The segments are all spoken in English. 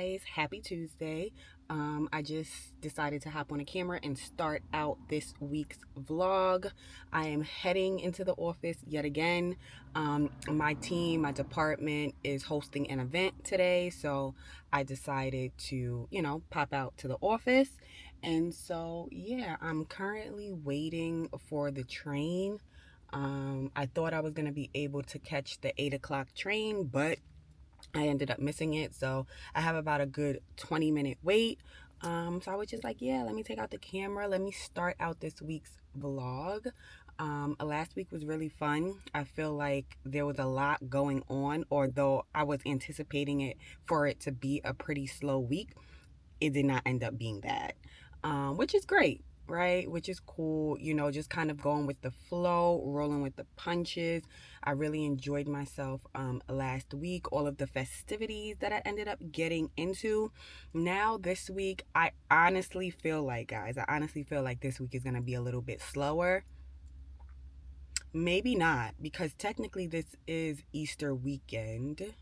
guys, happy Tuesday. I just decided to hop on a camera and start out this week's vlog. I am heading into the office yet again. My team, my department is hosting an event today, so I decided to, pop out to the office. And so, yeah, I'm currently waiting for the train. I thought I was going to be able to catch the 8 o'clock train, but I ended up missing it. So I have about a good 20-minute wait. So I was just like, yeah, let me take out the camera. Let me start out this week's vlog. Last week was really fun. I feel like there was a lot going on, although I was anticipating it for it to be a pretty slow week. It did not end up being that, which is great, right? Which is cool, just kind of going with the flow, rolling with the punches. I really enjoyed myself last week, all of the festivities that I ended up getting into. Now, this week, I honestly feel like, guys, this week is going to be a little bit slower. Maybe not, because technically this is Easter weekend.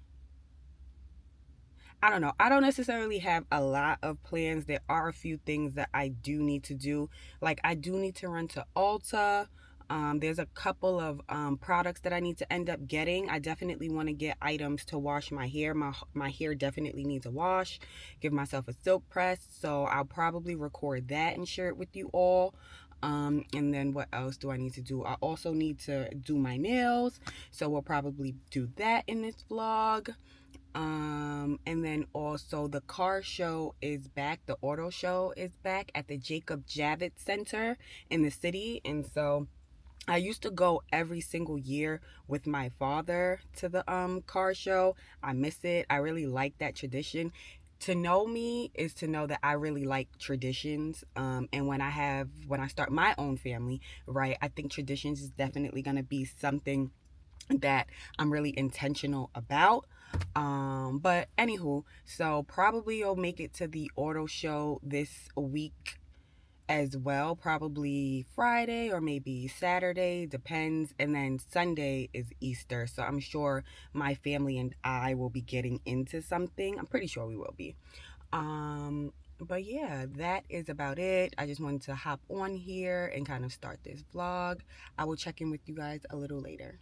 I don't know. I don't necessarily have a lot of plans. There are a few things that I do need to do. Like, I do need to run to Ulta. There's a couple of products that I need to end up getting. I definitely want to get items to wash my hair. My hair definitely needs a wash. Give myself a silk press. So I'll probably record that and share it with you all. And then what else do I need to do? I also need to do my nails. So we'll probably do that in this vlog. And then also the car show is back. The auto show is back at the Jacob Javits Center in the city. And so I used to go every single year with my father to the car show. I miss it. I really like that tradition. To know me is to know that I really like traditions. And when I start my own family, right, I think traditions is definitely gonna be something that I'm really intentional about. But anywho, so probably you'll make it to the auto show this week as well, probably Friday or maybe Saturday, depends. And then Sunday is Easter, so I'm sure my family and I will be getting into something. I'm pretty sure we will be. But yeah, that is about it. I just wanted to hop on here and kind of start this vlog. I will check in with you guys a little later.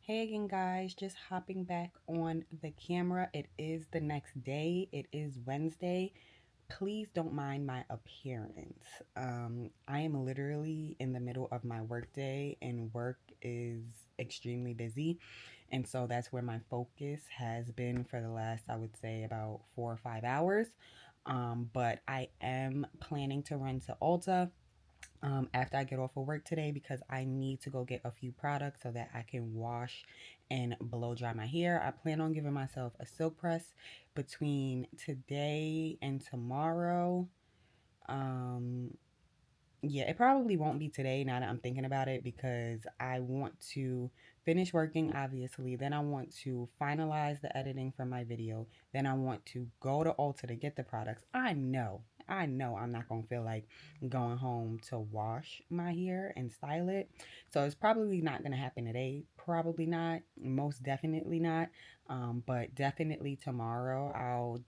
Hey again, guys, just hopping back on the camera. It is the next day. It is Wednesday. Please don't mind my appearance. I am literally in the middle of my workday, and work is extremely busy. And so that's where my focus has been for the last, I would say, about 4 or 5 hours. But I am planning to run to Ulta after I get off of work today, because I need to go get a few products so that I can wash and blow dry my hair. I plan on giving myself a silk press between today and tomorrow. Um, yeah, it probably won't be today now that I'm thinking about it, because I want to finish working, obviously. Then I want to finalize the editing for my video. Then I want to go to Ulta to get the products. I know I'm not going to feel like going home to wash my hair and style it. So it's probably not going to happen today. Probably not. Most definitely not. But definitely tomorrow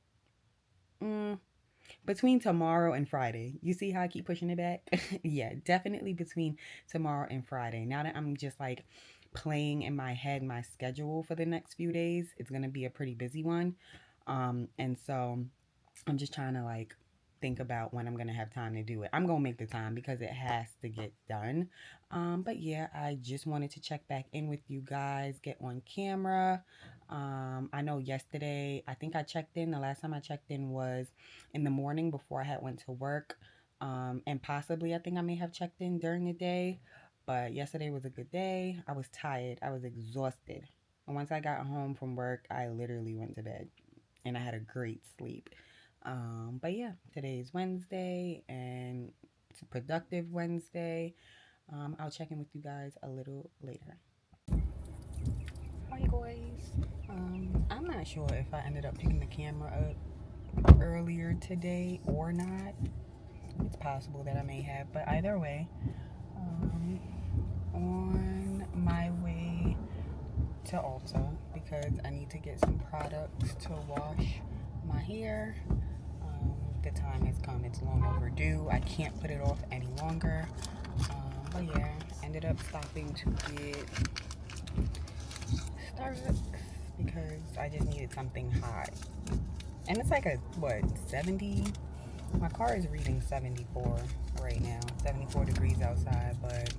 Mm, between tomorrow and Friday. You see how I keep pushing it back? Yeah, definitely between tomorrow and Friday. Now that I'm just like playing in my head my schedule for the next few days, it's going to be a pretty busy one. And so I'm just trying to like think about when I'm gonna have time to do it. I'm gonna make the time because it has to get done. But yeah, I just wanted to check back in with you guys, get on camera. I know yesterday, I think I checked in. The last time I checked in was in the morning before I had went to work. And possibly I think I may have checked in during the day. But yesterday was a good day. I was tired. I was exhausted. And once I got home from work, I literally went to bed and I had a great sleep. But yeah, today is Wednesday and it's a productive Wednesday. I'll check in with you guys a little later. Hi guys. I'm not sure if I ended up picking the camera up earlier today or not. It's possible that I may have, but either way, on my way to Ulta because I need to get some products to wash my hair. The time has come. It's long overdue. I can't put it off any longer. But yeah, ended up stopping to get Starbucks because I just needed something hot. And it's like 70? My car is reading 74 right now. 74 degrees outside, but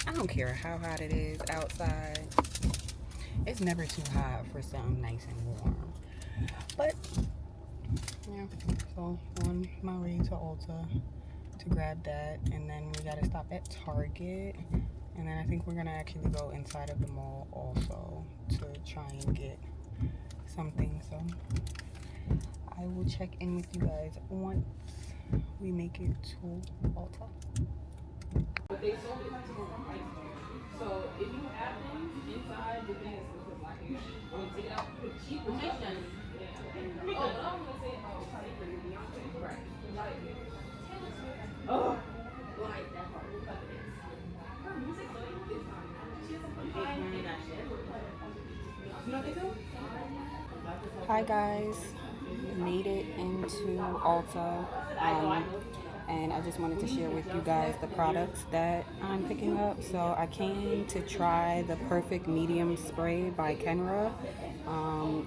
I don't care how hot it is outside. It's never too hot for something nice and warm. But yeah, so on my way to Ulta to grab that, and then we gotta stop at Target, and then I think we're gonna actually go inside of the mall also to try and get something. So I will check in with you guys once we make it to Ulta. But they sold it so if you have them inside the thing is for black hair, I mean take it out, put cheap protection. Oh, but I was gonna say about Taylor and Beyonce. Right. Like oh, like that part. Her music though is fine. She has some fun in that shit. You don't think so? Hi guys, made it into Ulta. And I just wanted to share with you guys the products that I'm picking up. So I came to try the Perfect Medium Spray by Kenra.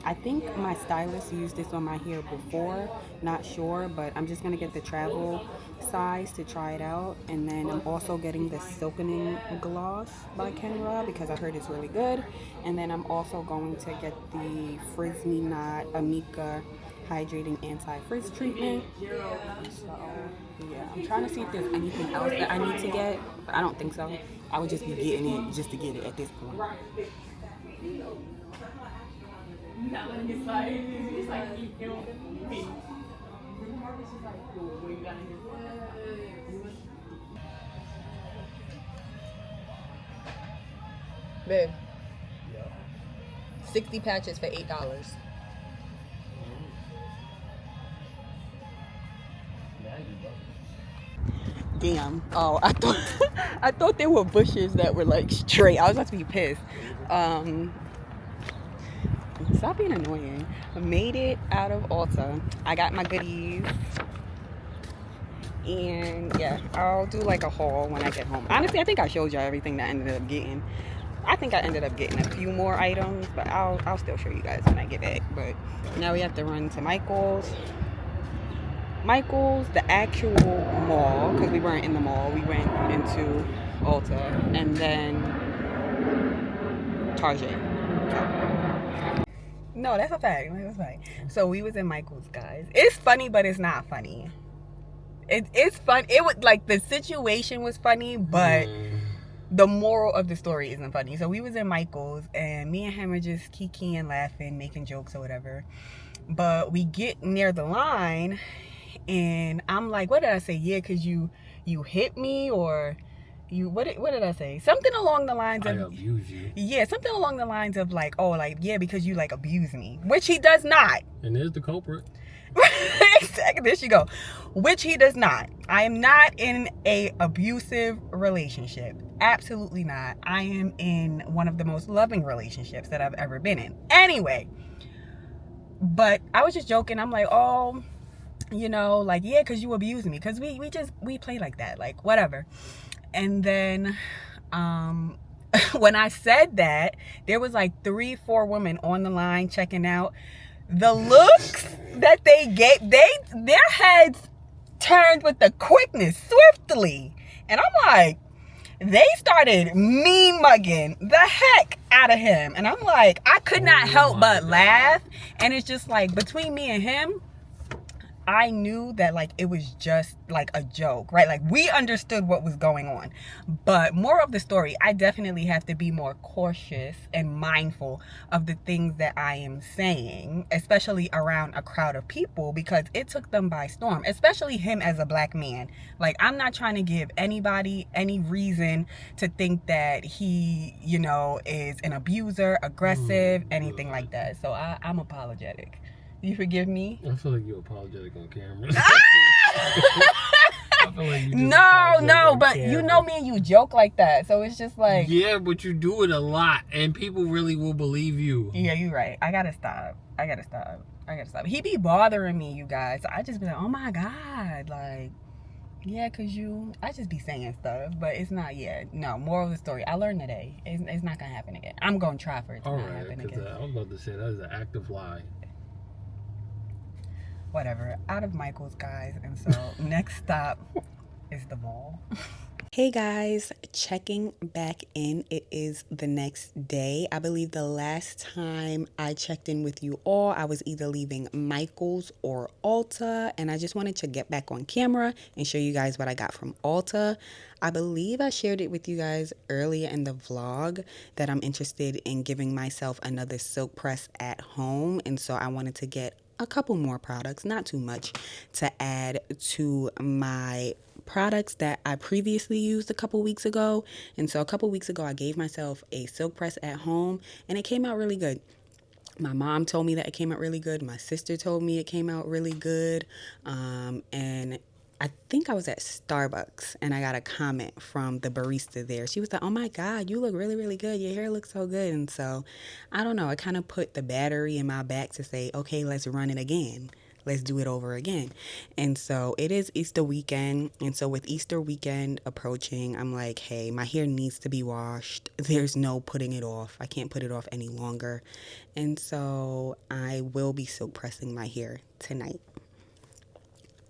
I think my stylist used this on my hair before, not sure, but I'm just gonna get the travel size to try it out. And then I'm also getting the Silkening Gloss by Kenra because I heard it's really good. And then I'm also going to get the Frizz Me Not Amika Hydrating Anti-Frizz Treatment. So yeah, I'm trying to see if there's anything else that I need to get, but I don't think so. I would just be getting it just to get it at this point. Babe, 60 patches for $8. Damn. Oh, I thought there were bushes that were like straight. I was about to be pissed. Stop being annoying. I made it out of Ulta. I got my goodies. And yeah, I'll do like a haul when I get home. Honestly, I think I showed y'all everything that I ended up getting. I think I ended up getting a few more items, but I'll still show you guys when I get back. But now we have to run to Michael's, the actual mall, because we weren't in the mall. We went into Ulta and then Target. No, that's a fact. So we was in Michael's, guys. It's funny, but it's not funny. It's fun. It was like the situation was funny, but the moral of the story isn't funny. So we was in Michael's and me and him are just kikiing, laughing, making jokes or whatever. But we get near the line and I'm like, what did I say? Yeah, because you hit me, or you what did I say? Something along the lines of I abuse you. Yeah, something along the lines of like, oh, like, yeah, because you like abuse me. Which he does not. And there's the culprit. Exactly. There she go. Which he does not. I am not in a abusive relationship. Absolutely not. I am in one of the most loving relationships that I've ever been in. Anyway, but I was just joking. I'm like, oh, you know, like, yeah, because you abuse me. Because we play like that, like, whatever. And then when I said that, there was like 3-4 women on the line checking out. The looks that they gave, their heads turned with the quickness, swiftly. And I'm like, they started mean mugging the heck out of him. And I'm like, I could not help but laugh. And it's just like, between me and him, I knew that like it was just like a joke, right? Like we understood what was going on. But more of the story, I definitely have to be more cautious and mindful of the things that I am saying, especially around a crowd of people, because it took them by storm, especially him as a black man. Like, I'm not trying to give anybody any reason to think that he, you know, is an abuser, aggressive, anything like that. So I'm apologetic. You forgive me? I feel like you're apologetic on camera. I feel like no, but camera. You know me and you joke like that. So it's just like... Yeah, but you do it a lot, and people really will believe you. Yeah, you're right. I gotta stop. He be bothering me, you guys. I just be like, oh my God. Like, yeah, because I just be saying stuff, but it's not yet. No, moral of the story. I learned today. It's not going to happen again. I'm going to try for it to not happen again. I was about to say that is an active lie. Whatever. Out of Michael's, guys. And so next stop is the mall. Hey guys, checking back in. It is the next day. I believe the last time I checked in with you all, I was either leaving Michael's or Ulta, and I just wanted to get back on camera and show you guys what I got from Ulta. I believe I shared it with you guys earlier in the vlog that I'm interested in giving myself another silk press at home, and so I wanted to get a couple more products, not too much, to add to my products that I previously used a couple weeks ago. And so a couple weeks ago, I gave myself a silk press at home, and it came out really good. My mom told me that it came out really good. My sister told me it came out really good. And I think I was at Starbucks, and I got a comment from the barista there. She was like, oh my God, you look really, really good. Your hair looks so good. And so, I don't know, it kind of put the battery in my back to say, okay, let's run it again. Let's do it over again. And so it is Easter weekend. And so with Easter weekend approaching, I'm like, hey, my hair needs to be washed. There's no putting it off. I can't put it off any longer. And so I will be silk pressing my hair tonight.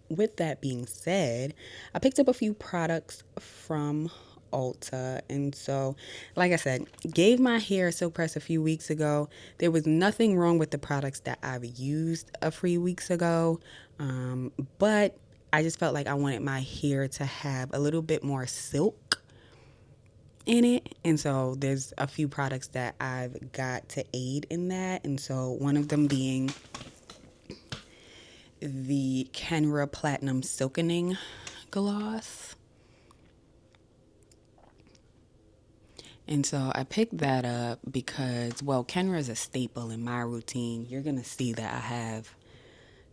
With that being said, I picked up a few products from Ulta. And so, like I said, gave my hair a silk press a few weeks ago. There was nothing wrong with the products that I've used a few weeks ago. But I just felt like I wanted my hair to have a little bit more silk in it. And so there's a few products that I've got to aid in that. And so one of them being the Kenra Platinum Silkening Gloss. And so I picked that up because, well, Kenra is a staple in my routine. You're going to see that I have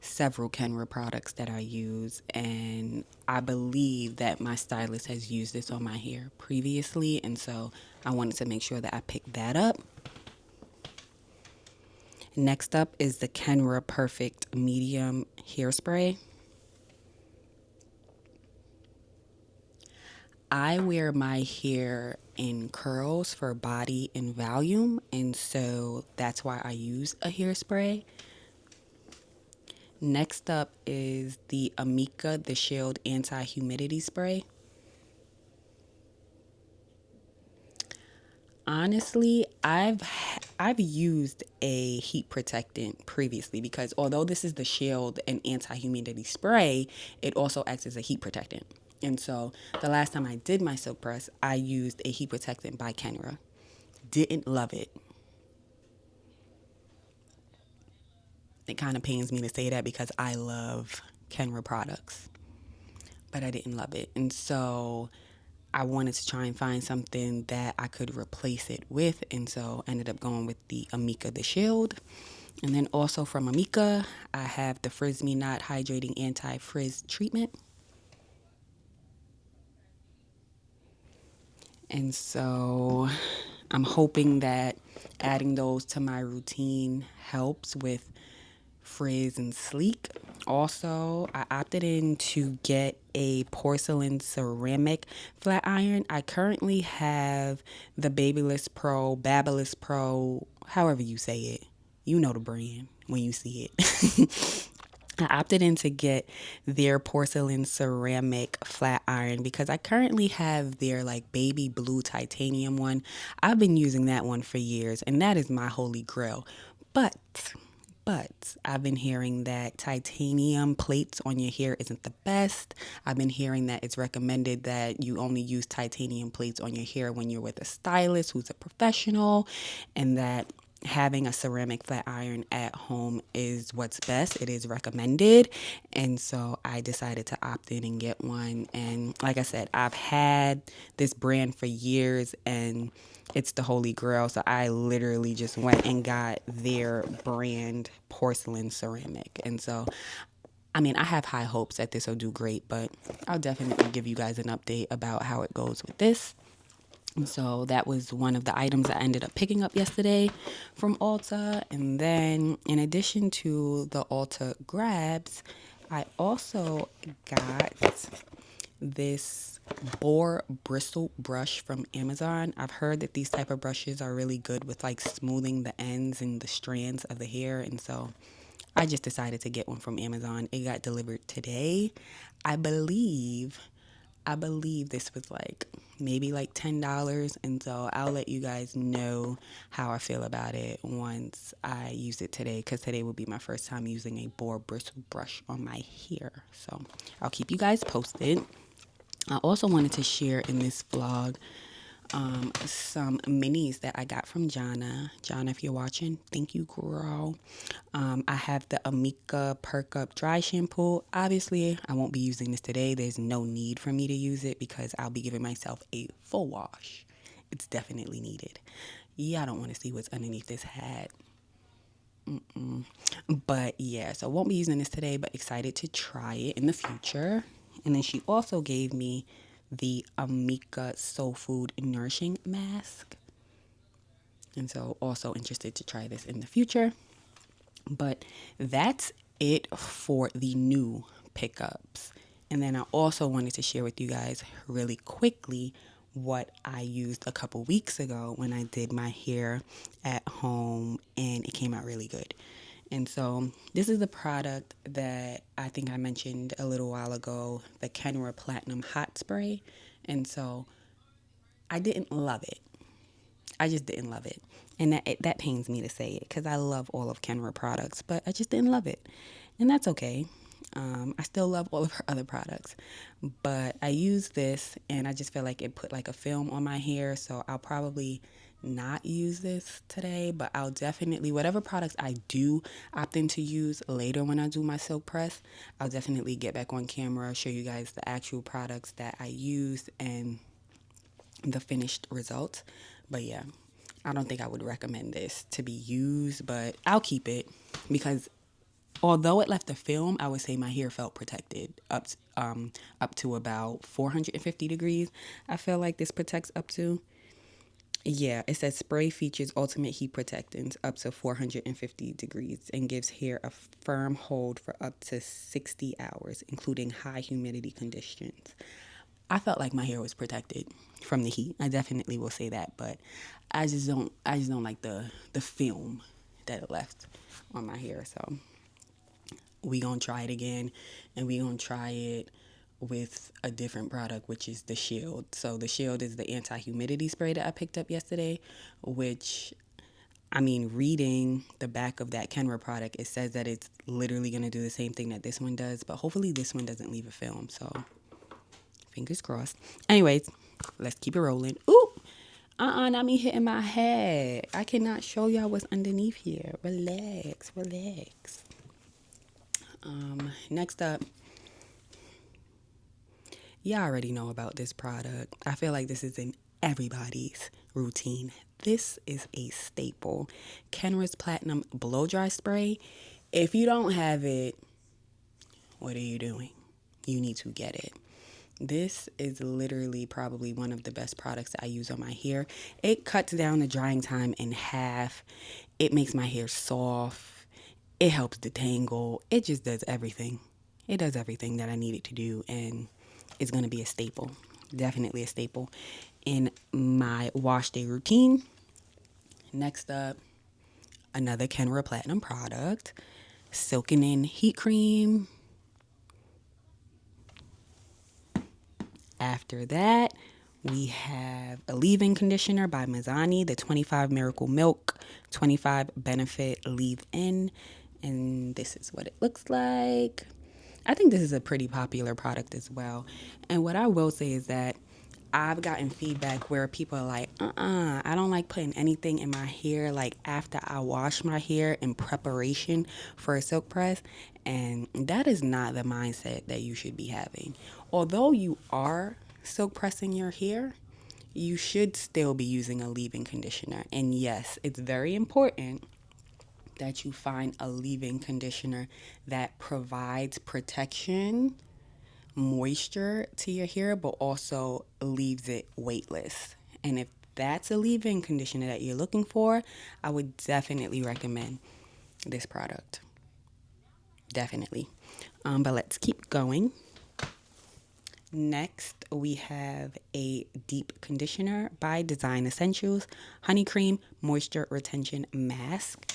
several Kenra products that I use, and I believe that my stylist has used this on my hair previously, and so I wanted to make sure that I picked that up. Next up is the Kenra Perfect Medium Hairspray. I wear my hair in curls for body and volume, and so that's why I use a hairspray. Next up is the Amika The Shield Anti-Humidity Spray. Honestly, I've used a heat protectant previously because although this is the Shield and anti-humidity spray, it also acts as a heat protectant. And so the last time I did my silk press, I used a heat protectant by Kenra. Didn't love it. It kind of pains me to say that because I love Kenra products, but I didn't love it. And so I wanted to try and find something that I could replace it with, and so I ended up going with the Amika The Shield. And then also from Amika, I have the Frizz Me Not Hydrating Anti-Frizz Treatment. And so I'm hoping that adding those to my routine helps with frizz and sleek. Also, I opted in to get a porcelain ceramic flat iron. I currently have the Babyliss Pro, however you say it. You know the brand when you see it. I opted in to get their porcelain ceramic flat iron because I currently have their like baby blue titanium one. I've been using that one for years, and that is my holy grail. But But I've been hearing that titanium plates on your hair isn't the best. I've been hearing that it's recommended that you only use titanium plates on your hair when you're with a stylist who's a professional, and that having a ceramic flat iron at home is what's best. It is recommended. And so I decided to opt in and get one. And like I said, I've had this brand for years and it's the holy grail. So I literally just went and got their brand porcelain ceramic. And so I mean, I have high hopes that this will do great, but I'll definitely give you guys an update about how it goes with this. So that was one of the items I ended up picking up yesterday from Ulta. And then, in addition to the Ulta grabs, I also got this boar bristle brush from Amazon. I've heard that these type of brushes are really good with like smoothing the ends and the strands of the hair, and so I just decided to get one from Amazon. It got delivered today. I believe I believe this was like maybe like $10, and so I'll let you guys know how I feel about it once I use it today, because today will be my first time using a boar bristle brush on my hair. So I'll keep you guys posted. I also wanted to share in this vlog some minis that I got from Jana. Jana, if you're watching, thank you, girl. I have the Amika Perk Up Dry Shampoo. Obviously, I won't be using this today. There's no need for me to use it because I'll be giving myself a full wash. It's definitely needed. Yeah, I don't want to see what's underneath this hat. But yeah, so won't be using this today, but excited to try it in the future. And then she also gave me the Amika Soul Food Nourishing Mask. And so also interested to try this in the future. But that's it for the new pickups. And then I also wanted to share with you guys really quickly what I used a couple weeks ago when I did my hair at home, and it came out really good. And so this is the product that I think I mentioned a little while ago, the Kenra Platinum Hot Spray. And so I didn't love it. I just didn't love it. And that pains me to say it because I love all of Kenra products, but I just didn't love it. And that's okay. I still love all of her other products, but I use this and I just feel like it put like a film on my hair. So I'll probably not use this today, but I'll definitely, whatever products I do opt in to use later when I do my silk press, I'll definitely get back on camera, show you guys the actual products that I used and the finished results. But yeah, I don't think I would recommend this to be used, but I'll keep it because although it left a film, I would say my hair felt protected up to about 450 degrees. I feel like this protects up to. Yeah, it says spray features ultimate heat protectants up to 450 degrees and gives hair a firm hold for up to 60 hours, including high humidity conditions. I felt like my hair was protected from the heat. I definitely will say that, but I just don't like the film that it left on my hair. So we gonna try it again, and we gonna try it with a different product, which is the Shield. So the Shield is the anti-humidity spray that I picked up yesterday, which, I mean, reading the back of that Kenra product, it says that it's literally going to do the same thing that this one does, but hopefully this one doesn't leave a film. So fingers crossed. Anyways, let's keep it rolling. Ooh, not me hitting my head. I cannot show y'all what's underneath here. Relax, relax. Next up, y'all already know about this product. I feel like this is in everybody's routine. This is a staple. Kenra's Platinum Blow Dry Spray. If you don't have it, what are you doing? You need to get it. This is literally probably one of the best products that I use on my hair. It cuts down the drying time in half. It makes my hair soft. It helps detangle. It just does everything. It does everything that I need it to do, and it's going to be a staple. Definitely a staple in my wash day routine. Next up, another Kenra Platinum product, Silken In Heat Cream. After that, we have a leave-in conditioner by Mazzani, the 25 Miracle Milk 25 Benefit Leave-In. And this is what it looks like. I think this is a pretty popular product as well. And what I will say is that I've gotten feedback where people are like, I don't like putting anything in my hair like after I wash my hair in preparation for a silk press. And that is not the mindset that you should be having. Although you are silk pressing your hair, you should still be using a leave-in conditioner. And yes, it's very important that you find a leave-in conditioner that provides protection, moisture to your hair, but also leaves it weightless. And if that's a leave-in conditioner that you're looking for, I would definitely recommend this product. Definitely. But let's keep going. Next, we have a deep conditioner by Design Essentials Honey Cream Moisture Retention Mask.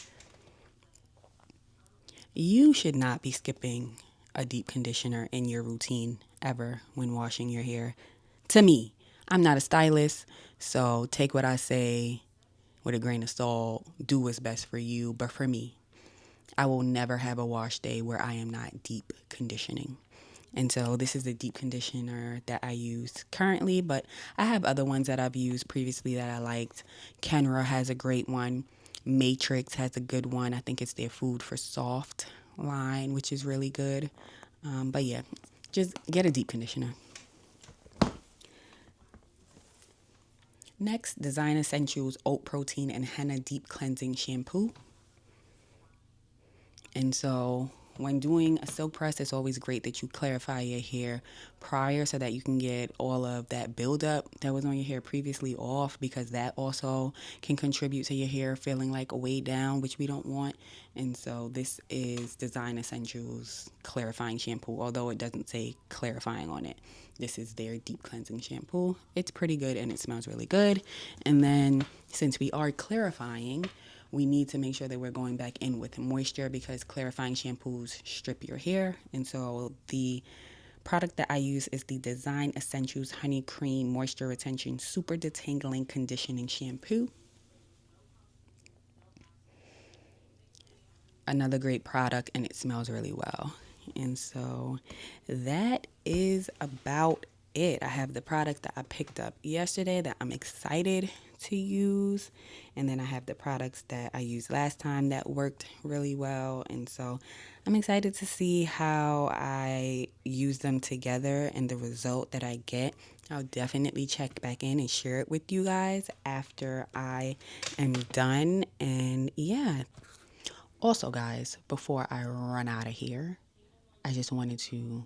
You should not be skipping a deep conditioner in your routine ever when washing your hair. To me, I'm not a stylist, so take what I say with a grain of salt, do what's best for you. But for me, I will never have a wash day where I am not deep conditioning. And so this is the deep conditioner that I use currently, but I have other ones that I've used previously that I liked. Kenra has a great one. Matrix has a good one. I think it's their Food for Soft line, which is really good. But yeah, just get a deep conditioner. Next, Design Essentials Oat Protein and Henna Deep Cleansing Shampoo. And so when doing a silk press, it's always great that you clarify your hair prior so that you can get all of that buildup that was on your hair previously off, because that also can contribute to your hair feeling like weighed down, which we don't want. And so this is Design Essentials Clarifying Shampoo, although it doesn't say clarifying on it. This is their deep cleansing shampoo. It's pretty good and it smells really good. And then since we are clarifying, we need to make sure that we're going back in with moisture, because clarifying shampoos strip your hair. And so the product that I use is the Design Essentials Honey Cream Moisture Retention Super Detangling Conditioning Shampoo. Another great product, and it smells really well. And so that is about it. I have the product that I picked up yesterday that I'm excited to use, and then I have the products that I used last time that worked really well. And so I'm excited to see how I use them together and the result that I get. I'll definitely check back in and share it with you guys after I am done. And yeah, also, guys, before I run out of here, I just wanted to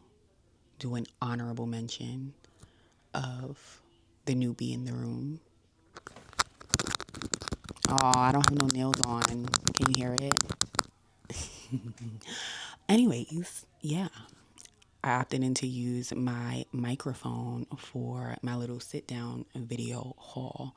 do an honorable mention of the newbie in the room. Oh, I don't have no nails on. Can you hear it? Anyways, yeah, I opted in to use my microphone for my little sit down video haul.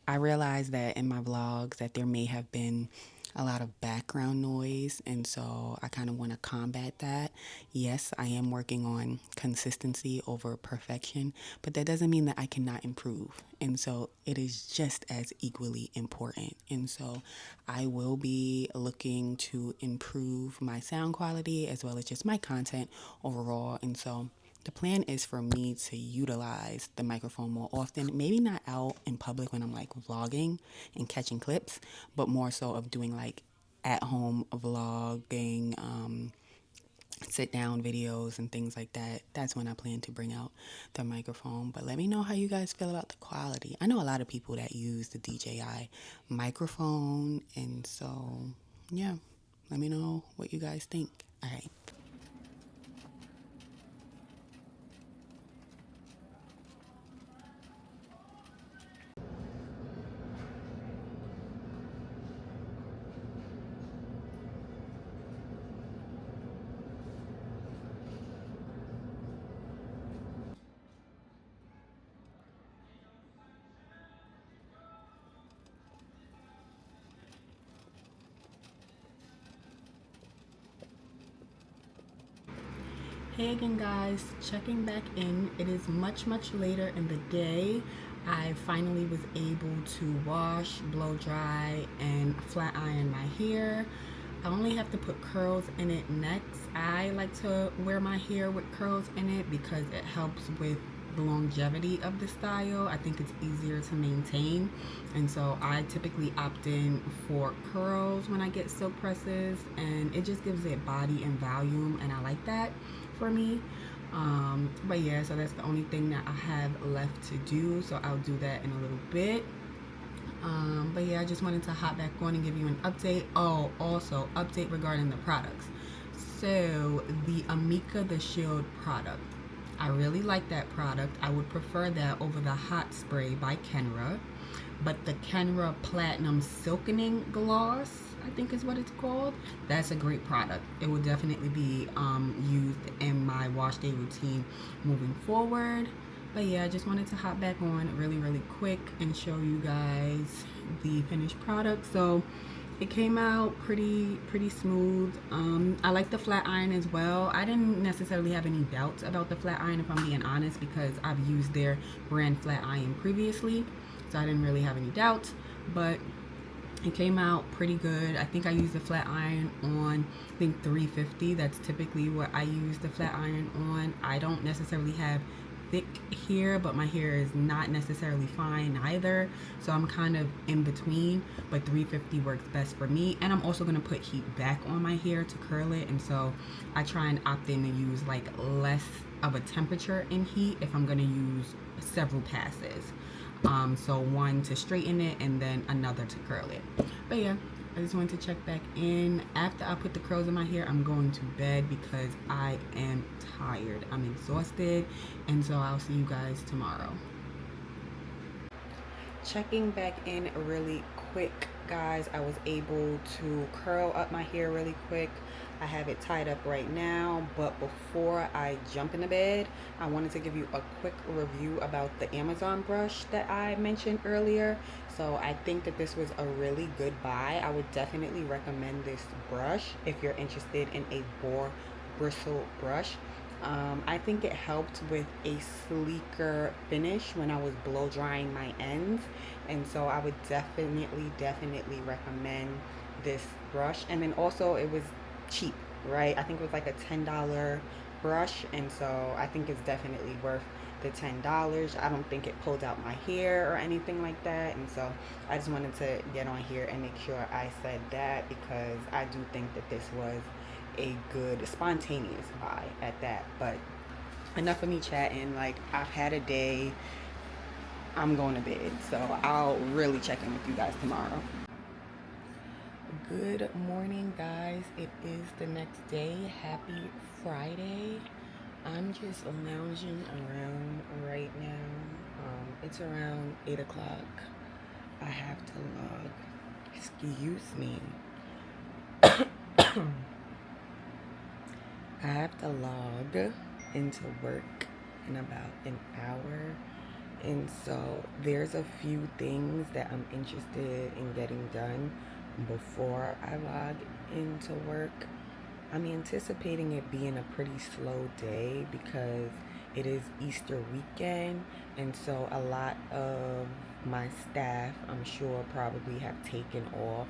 I realized that in my vlogs that there may have been a lot of background noise, and so I kind of want to combat that. Yes, I am working on consistency over perfection, but that doesn't mean that I cannot improve. And so it is just as equally important. And so I will be looking to improve my sound quality as well as just my content overall. And so the plan is for me to utilize the microphone more often, maybe not out in public when I'm like vlogging and catching clips, but more so of doing like at home vlogging, sit down videos and things like that. That's when I plan to bring out the microphone. But let me know how you guys feel about the quality. I know a lot of people that use the DJI microphone, and so yeah, let me know what you guys think. All right. Hey again, guys, checking back in. It is much later in the day. I finally was able to wash, blow dry, and flat iron my hair. I only have to put curls in it next. I like to wear my hair with curls in it because it helps with the longevity of the style. I think it's easier to maintain, and so I typically opt in for curls when I get silk presses, and it just gives it body and volume, and I like that for me. But yeah, so that's the only thing that I have left to do, so I'll do that in a little bit. But yeah, I just wanted to hop back on and give you an update. Oh, also update regarding the products. So the Amika the Shield product, I really like that product. I would prefer that over the Hot Spray by Kenra. But the Kenra Platinum Silkening Gloss, I think is what it's called. That's a great product. It will definitely be used in my wash day routine moving forward. But yeah, I just wanted to hop back on really quick and show you guys the finished product. So it came out pretty smooth. I like the flat iron as well. I didn't necessarily have any doubts about the flat iron, if I'm being honest, because I've used their brand flat iron previously, so I didn't really have any doubts. But it came out pretty good. I think I used the flat iron on, I think 350. That's typically what I use the flat iron on. I don't necessarily have thick hair, but my hair is not necessarily fine either, so I'm kind of in between, but 350 works best for me. And I'm also going to put heat back on my hair to curl it, and so I try and opt in to use like less of a temperature in heat if I'm going to use several passes. So one to straighten it and then another to curl it. But yeah, I just wanted to check back in. After I put the curls in my hair, I'm going to bed because I am tired. I'm exhausted, and so I'll see you guys tomorrow. Checking back in really quick, guys. I was able to curl up my hair really quick. I have it tied up right now, but before I jump into bed, I wanted to give you a quick review about the Amazon brush that I mentioned earlier. So I think that this was a really good buy. I would definitely recommend this brush if you're interested in a boar bristle brush. I think it helped with a sleeker finish when I was blow drying my ends, and so I would definitely recommend this brush. And then also it was cheap, right? I think it was like a $10 brush, and so I think it's definitely worth the $10. I don't think it pulled out my hair or anything like that, and so I just wanted to get on here and make sure I said that, because I do think that this was a good spontaneous buy at that. But enough of me chatting. Like, I've had a day. I'm going to bed, so I'll really check in with you guys tomorrow. Good morning, guys. It is the next day. Happy Friday. I'm just lounging around right now. It's around 8 o'clock. I have to log. Excuse me. I have to log into work in about an hour. And so there's a few things that I'm interested in getting done before I log into work. I'm anticipating it being a pretty slow day because it is Easter weekend, and so a lot of my staff, I'm sure, probably have taken off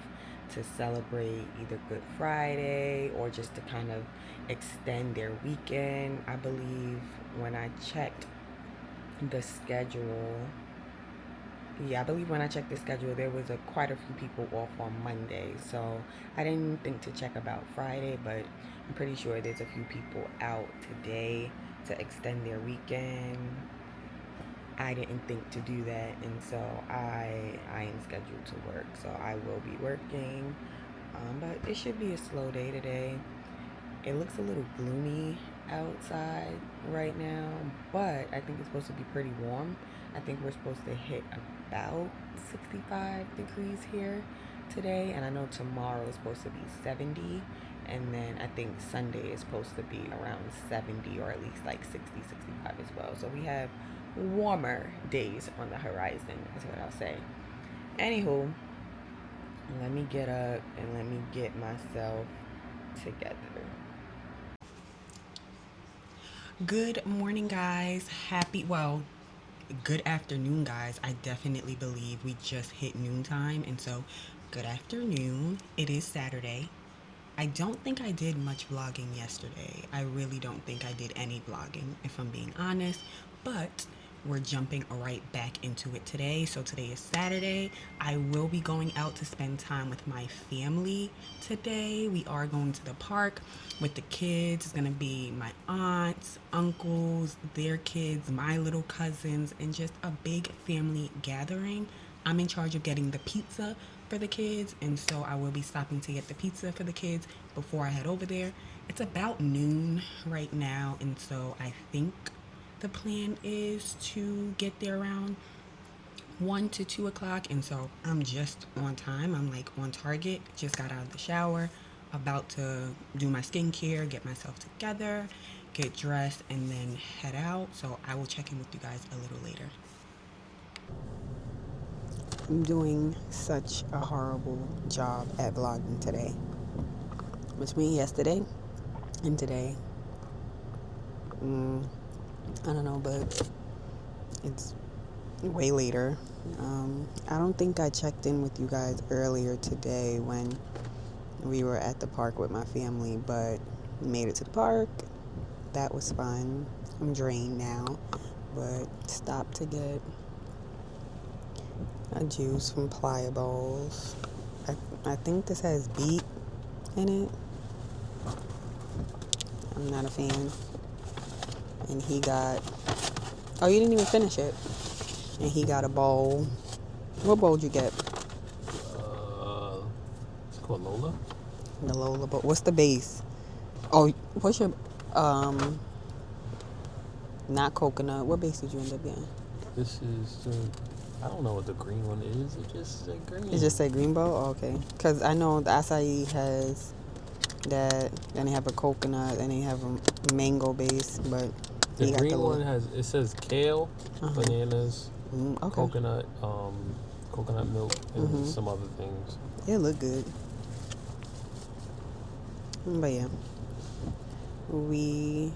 to celebrate either Good Friday or just to kind of extend their weekend. I believe when I checked the schedule, yeah, I believe when I checked the schedule, there was quite a few people off on Monday. So I didn't think to check about Friday, but I'm pretty sure there's a few people out today to extend their weekend. I didn't think to do that, and so I am scheduled to work, so I will be working. But it should be a slow day today. It looks a little gloomy outside right now, but I think it's supposed to be pretty warm. I think we're supposed to hit about 65 degrees here today, and I know tomorrow is supposed to be 70, and then I think Sunday is supposed to be around 70, or at least like 60, 65 as well. So we have warmer days on the horizon, is what I'll say. Anywho, let me get up and let me get myself together. Good morning, guys. Good afternoon, guys. I definitely believe we just hit noontime, and so good afternoon. It is Saturday. I don't think I did much vlogging yesterday. I really don't think I did any vlogging, if I'm being honest. But we're jumping right back into it today. So today is Saturday. I will be going out to spend time with my family today. We are going to the park with the kids. It's going to be my aunts, uncles, their kids, my little cousins, and just a big family gathering. I'm in charge of getting the pizza for the kids, and so I will be stopping to get the pizza for the kids before I head over there. It's about noon right now, and so I think the plan is to get there around 1 to 2 o'clock, and so I'm just on time. I'm like on target. Just got out of the shower, about to do my skincare, get myself together, get dressed, and then head out. So I will check in with you guys a little later. I'm doing such a horrible job at vlogging today. Between yesterday and today, I don't know, but it's way later. I don't think I checked in with you guys earlier today when we were at the park with my family, but made it to the park. That was fun. I'm drained now, but stopped to get a juice from Pliables. I think this has beet in it. I'm not a fan. And he got, oh, you didn't even finish it. And he got a bowl. What bowl did you get? It's called Lola. The Lola bowl. What's the base? Oh, what's your, not coconut. What base did you end up getting? This is I don't know what the green one is. It just said green. It just said green bowl? Oh, okay. Because I know the acai has that. Then they have a coconut. And they have a mango base. But the green one it says kale, bananas, okay. coconut milk, and some other things. It looked good. But yeah, we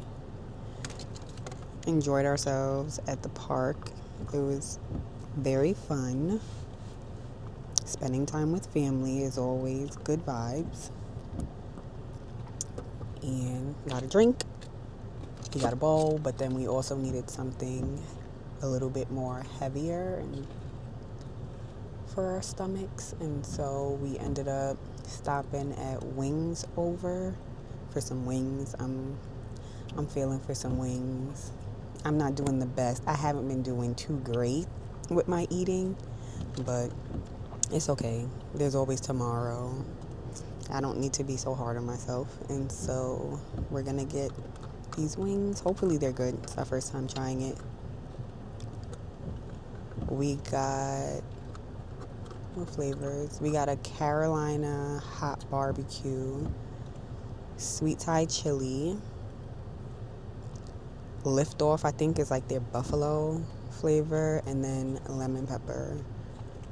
enjoyed ourselves at the park. It was very fun. Spending time with family is always good vibes. And got a drink. We got a bowl, but then we also needed something a little bit more heavier and for our stomachs, and so we ended up stopping at Wings Over for some wings. I'm feeling for some wings. I'm not doing the best. I haven't been doing too great with my eating, but it's okay. There's always tomorrow. I don't need to be so hard on myself, and so we're gonna get these wings. Hopefully they're good. It's our first time trying it. We got, what flavors? We got a Carolina hot barbecue, sweet Thai chili, Liftoff, I think is like their buffalo flavor, and then lemon pepper.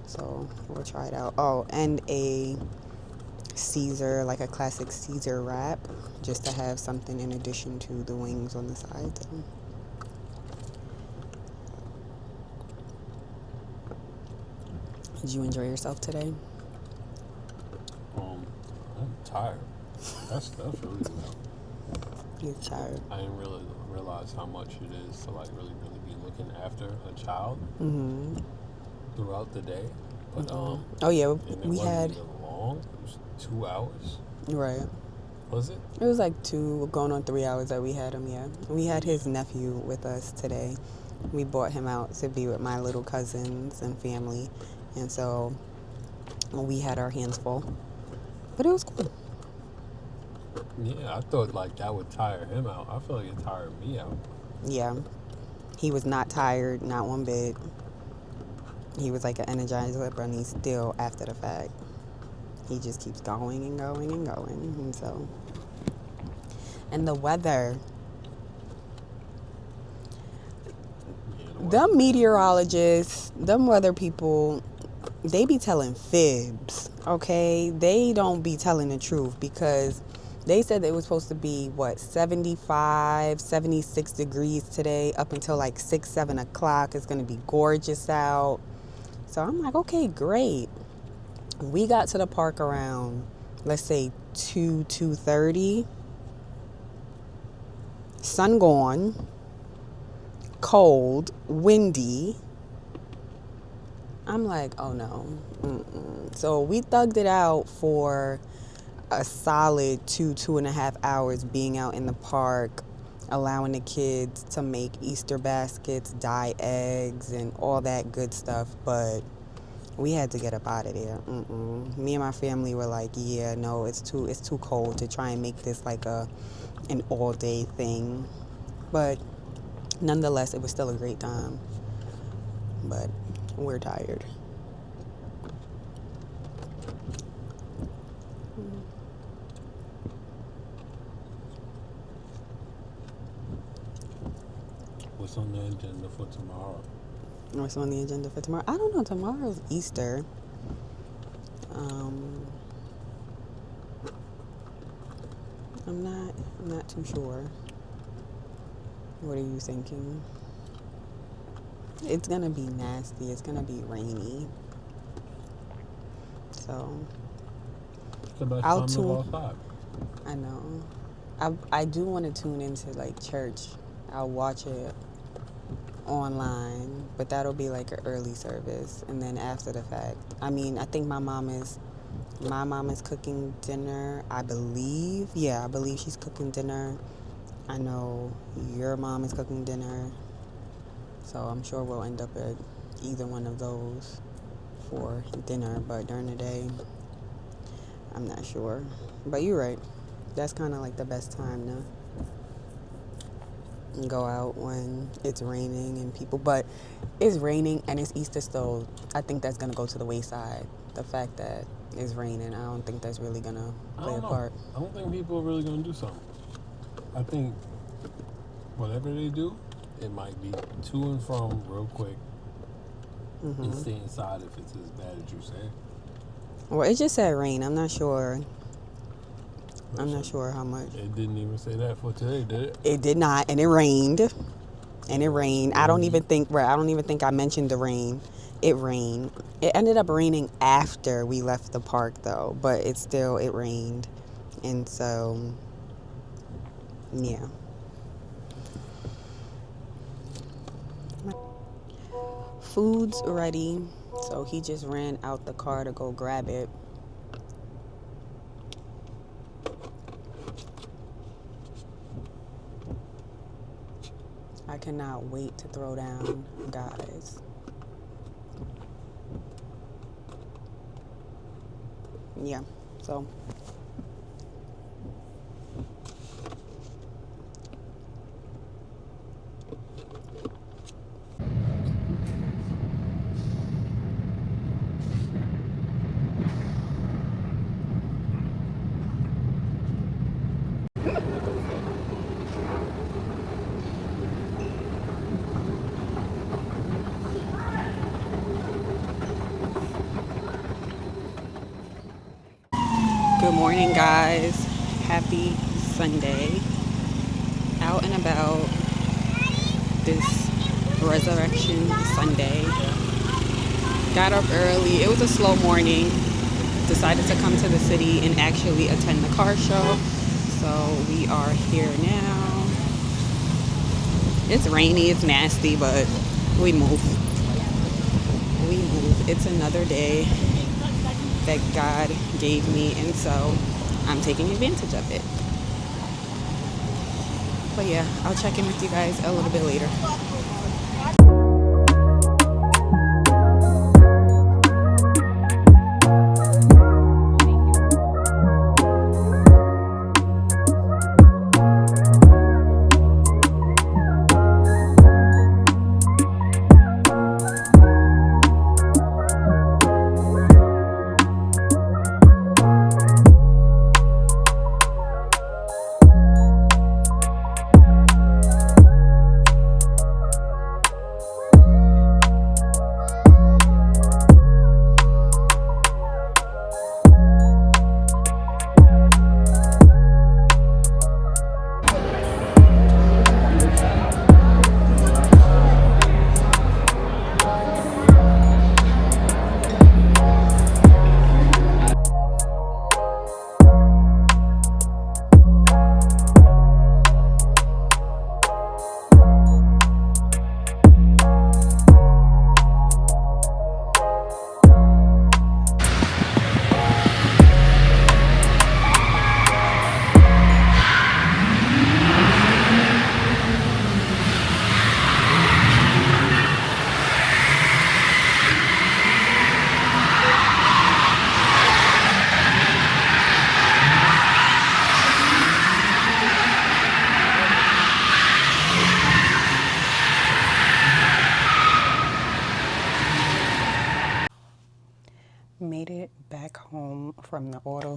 So we'll try it out. Oh, and a Caesar, like a classic Caesar wrap, just to have something in addition to the wings on the side. So. Did you enjoy yourself today? I'm tired. That's really well. You're tired. I didn't really realize how much it is to like really be looking after a child throughout the day. But oh yeah, we had even long. It was 2 hours. Right. Was it? It was like 2 going on 3 hours that we had him. Yeah, we had his nephew with us today. We brought him out to be with my little cousins and family, and so we had our hands full. But it was cool. Yeah, I thought like that would tire him out. I feel like it tired me out. Yeah, he was not tired, not one bit. He was like an Energizer bunny still after the fact. He just keeps going and going and going, and so. And the weather. Them meteorologists, them weather people, they be telling fibs, okay? They don't be telling the truth, because they said that it was supposed to be, 75, 76 degrees today up until like 6, 7 o'clock. It's going to be gorgeous out. So I'm like, okay, great. We got to the park around, let's say 2:30. Sun gone, cold, windy. I'm like, oh no. So we thugged it out for a solid 2.5 hours being out in the park, allowing the kids to make Easter baskets, dye eggs, and all that good stuff. But we had to get up out of there. Me and my family were like, yeah, no, it's too cold to try and make this like an all day thing. But nonetheless, it was still a great time. But we're tired. What's on the agenda for tomorrow? What's on the agenda for tomorrow? I don't know. Tomorrow's Easter. I'm not too sure. What are you thinking? It's gonna be nasty. It's gonna be rainy. So It's the best I'll time to go outside. I know. I do want to tune into like church. I'll watch it online, but that'll be like an early service, and then after the fact. I mean, I think my mom is cooking dinner. I believe she's cooking dinner. I know your mom is cooking dinner, so I'm sure we'll end up at either one of those for dinner. But during the day, I'm not sure. But you're right. That's kind of like the best time to go out when it's raining and people. But it's raining and it's Easter, so I think that's gonna go to the wayside. The fact that it's raining, I don't think that's really gonna play a part. I don't think people are really gonna do something. I think whatever they do, it might be to and from real quick, and stay inside if it's as bad as you say. Well, it just said rain. I'm not sure. I'm not sure how much. It didn't even say that for today, did it? It did not, and it rained. I don't even think I mentioned the rain. It rained. It ended up raining after we left the park, though. But it rained, and so yeah. Food's ready, so he just ran out the car to go grab it. I cannot wait to throw down, guys. Yeah, so good morning, guys. Happy Sunday. Out and about this Resurrection Sunday. Got up early. It was a slow morning. Decided to come to the city and actually attend the car show. So we are here now. It's rainy, it's nasty, but we move. It's another day that God gave me, and so I'm taking advantage of it. But yeah, I'll check in with you guys a little bit later.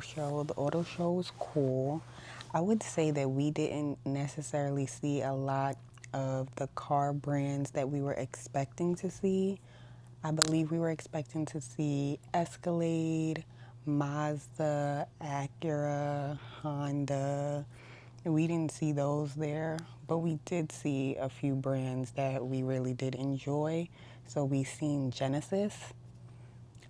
show. The auto show was cool. I would say that we didn't necessarily see a lot of the car brands that we were expecting to see. I believe we were expecting to see Escalade, Mazda, Acura, Honda. We didn't see those there, but we did see a few brands that we really did enjoy. So we seen Genesis.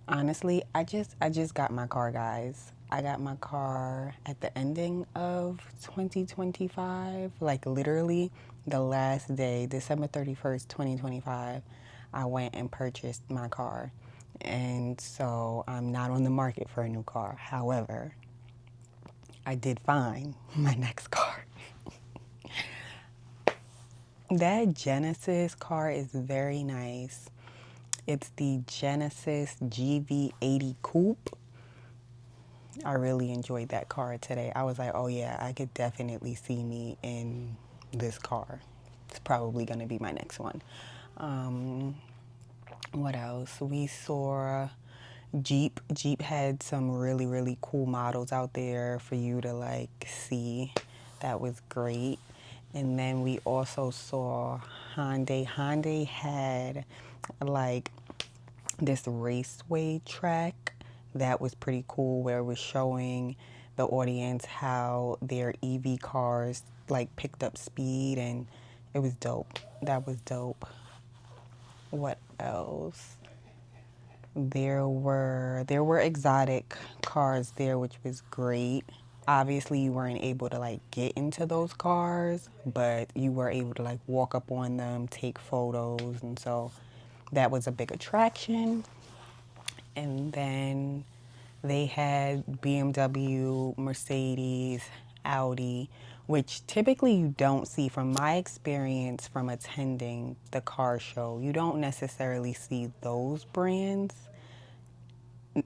Honestly, I just got my car, guys. I got my car at the ending of 2025, like literally the last day, December 31st, 2025. I went and purchased my car. And so I'm not on the market for a new car. However, I did find my next car. That Genesis car is very nice. It's the Genesis GV80 Coupe. I really enjoyed that car today. I was like, oh yeah, I could definitely see me in this car. It's probably going to be my next one. Um, what else? We saw Jeep. Jeep had some really, really cool models out there for you to like see. That was great. And then we also saw Hyundai. Hyundai had like this raceway track that was pretty cool where it was showing the audience how their EV cars like picked up speed, and it was dope. That was dope. What else? There were exotic cars there, which was great. Obviously, you weren't able to like get into those cars, but you were able to like walk up on them, take photos, and so that was a big attraction. And then they had BMW, Mercedes, Audi, which typically you don't see. From my experience from attending the car show, you don't necessarily see those brands.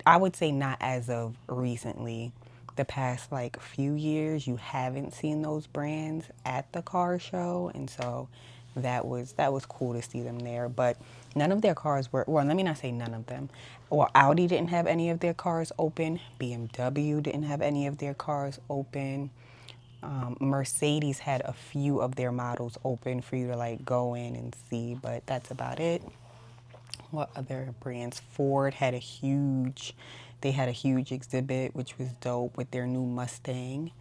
I would say not as of recently. The past like few years, you haven't seen those brands at the car show, and so that was cool to see them there. But none of their cars were, well, let me not say none of them. Well, Audi didn't have any of their cars open. BMW didn't have any of their cars open. Mercedes had a few of their models open for you to like go in and see, but that's about it. What other brands? Ford had they had a huge exhibit, which was dope with their new Mustang.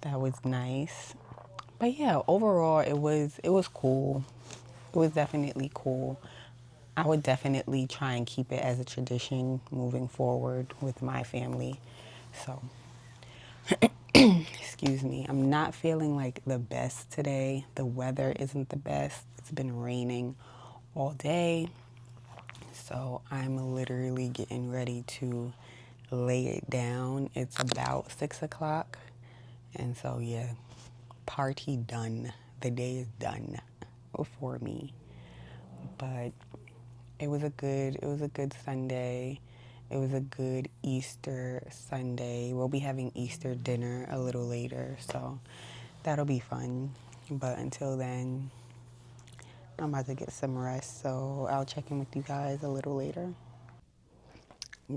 That was nice. But yeah, overall it was cool. It was definitely cool. I would definitely try and keep it as a tradition moving forward with my family. So, excuse me. I'm not feeling like the best today. The weather isn't the best. It's been raining all day. So I'm literally getting ready to lay it down. It's about 6 o'clock. And so, yeah, party done. The day is done for me. But it was a good Sunday. It was a good Easter Sunday. We'll be having Easter dinner a little later, so that'll be fun. But until then, I'm about to get some rest, so I'll check in with you guys a little later.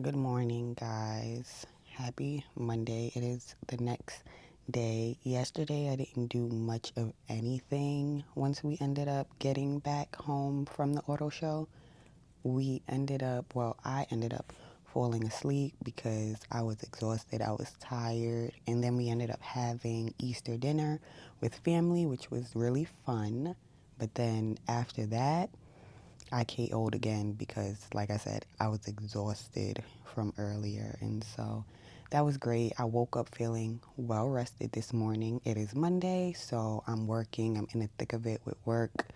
Good morning, guys. Happy Monday. It is the next day. Yesterday, I didn't do much of anything. Once we ended up getting back home from the auto show, I ended up falling asleep because I was exhausted. I was tired. And then we ended up having Easter dinner with family, which was really fun. But then after that, I KO'd again because, like I said, I was exhausted from earlier. And so that was great. I woke up feeling well rested this morning. It is Monday, so I'm working. I'm in the thick of it with work.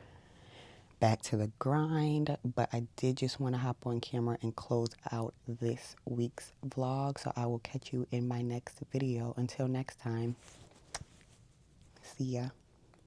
Back to the grind. But I did just want to hop on camera and close out this week's vlog. So I will catch you in my next video. Until next time, see ya.